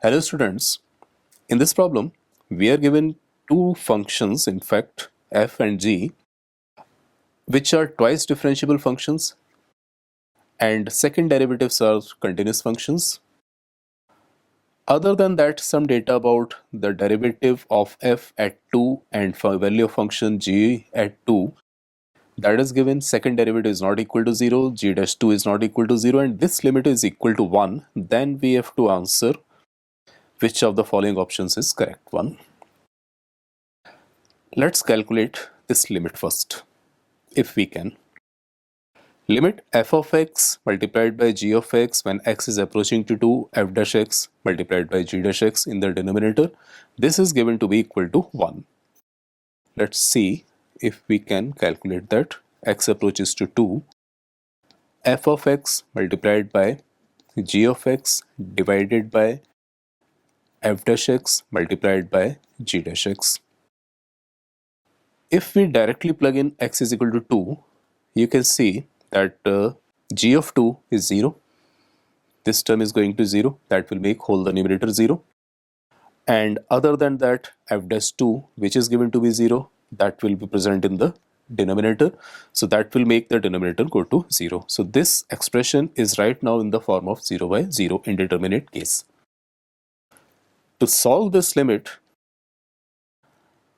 Hello students, in this problem we are given two functions, in fact f and g, which are twice differentiable functions and second derivatives are continuous functions. Other than that, some data about the derivative of f at 2 and value of function g at 2, that is given. Second derivative is not equal to 0, g dash 2 is not equal to 0 and this limit is equal to 1. Then we have to answer which of the following options is correct one. Let's calculate this limit first, if we can. Limit f of x multiplied by g of x when x is approaching to 2, f dash x multiplied by g dash x in the denominator. This is given to be equal to 1. Let's see if we can calculate that. X approaches to 2, f of x multiplied by g of x divided by f dash x multiplied by g dash x. If we directly plug in x is equal to 2, you can see that g of 2 is 0. This term is going to 0. That will make whole the numerator 0. And other than that, f dash 2, which is given to be 0, that will be present in the denominator. So that will make the denominator go to 0. So this expression is right now in the form of 0 by 0 indeterminate case. To solve this limit,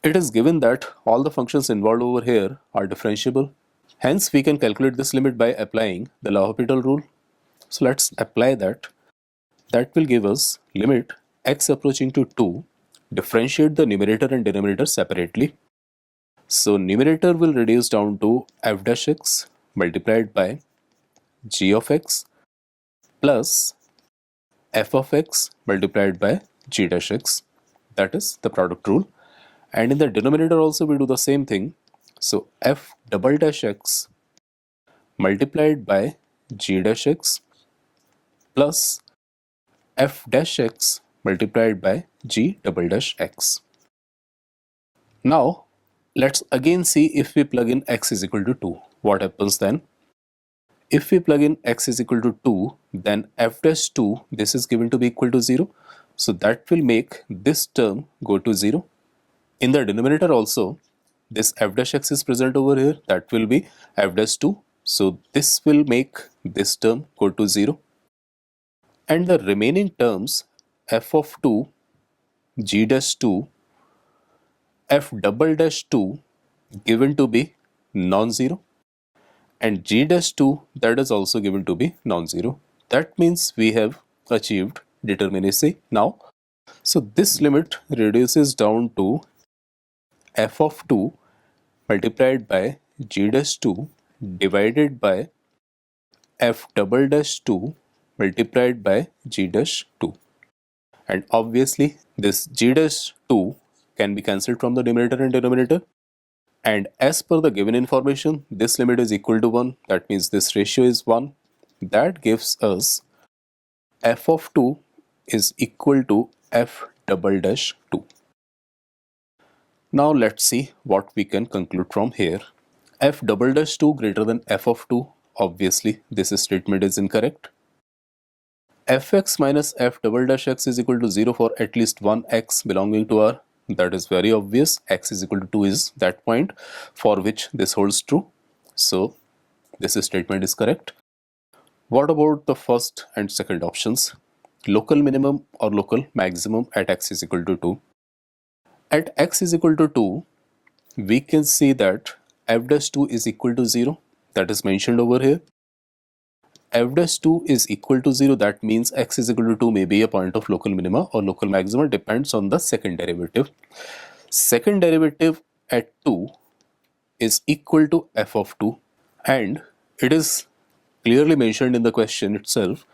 it is given that all the functions involved over here are differentiable. Hence, we can calculate this limit by applying the L'Hopital rule. So let's apply that. That will give us limit x approaching to 2, differentiate the numerator and denominator separately. So numerator will reduce down to f dash x multiplied by g of x plus f of x multiplied by g dash x. That is the product rule. And in the denominator also we do the same thing. So f double dash x multiplied by g dash x plus f dash x multiplied by g double dash x. Now let's again see if we plug in x is equal to 2. What happens then? If we plug in x is equal to 2, then f dash 2, this is given to be equal to 0. So that will make this term go to 0. In the denominator also, this f dash x is present over here. That will be f dash 2. So this will make this term go to 0. And the remaining terms, f of 2, g dash 2, f double dash 2 given to be non-zero, and g dash 2 that is also given to be non-zero. That means we have achieved determinacy now. So this limit reduces down to f of 2 multiplied by g dash 2 divided by f double dash 2 multiplied by g dash 2. And obviously this g dash 2 can be cancelled from the numerator and denominator. And as per the given information, this limit is equal to 1. That means this ratio is 1. That gives us f of 2 is equal to f double dash 2. Now let's see what we can conclude from here. F double dash 2 greater than f of 2. Obviously this statement is incorrect. Fx minus f double dash x is equal to 0 for at least one x belonging to R. That is very obvious. X is equal to 2 is that point for which this holds true. So this statement is correct. What about the first and second options? Local minimum or local maximum at x is equal to 2. At x is equal to 2, we can see that f dash 2 is equal to 0. That is mentioned over here. F dash 2 is equal to 0. That means x is equal to 2 may be a point of local minima or local maxima, depends on the second derivative. Second derivative at 2 is equal to f of 2, and it is clearly mentioned in the question itself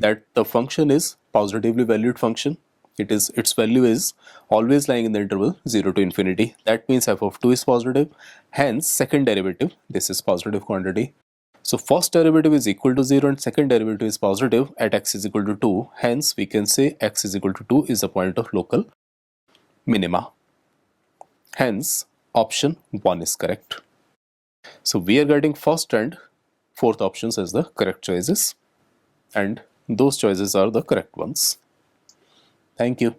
that the function is positively valued function. Its value is always lying in the interval 0 to infinity. That means f of 2 is positive. Hence second derivative, this is positive quantity. So first derivative is equal to 0 and second derivative is positive at x is equal to 2. Hence we can say x is equal to 2 is a point of local minima. Hence option 1 is correct. So we are getting first and fourth options as the correct choices, and those choices are the correct ones. Thank you.